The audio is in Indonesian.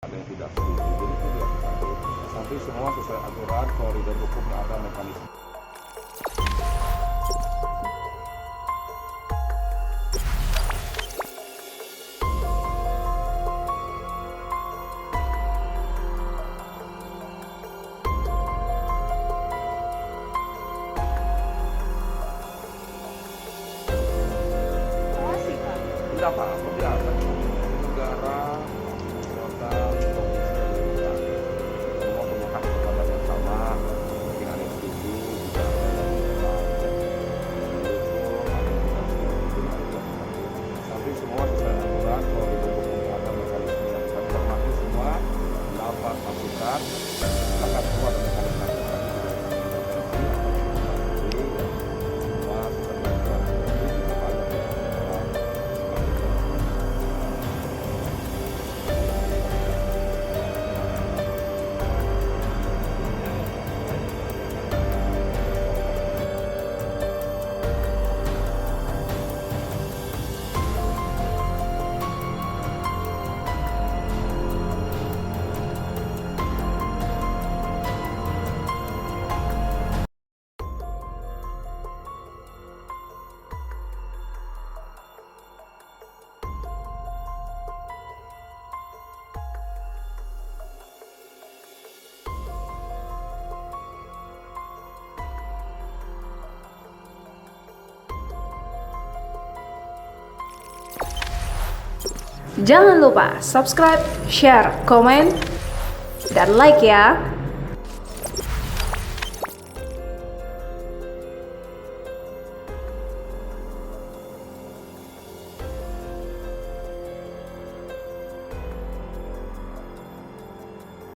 ada yang tidak setuju, jadi itu dia nanti semua sesuai aturan koridor hukum yang ada mekanisme. Tidak apa-apa, biasa negara, kota, provinsi, semua punya hak kepada yang sama. Mungkin ada yang setuju, juga ada yang mendukung, ada yang tidak setuju, ada yang tapi semua sesuai aturan koridor hukum yang ada mekanisme yang kita hormati semua. Dapat masukan, silakan semua ada mekanisme yang tadi sudah semua sesuai aturan kepada Jangan lupa subscribe, share, komen, dan like ya.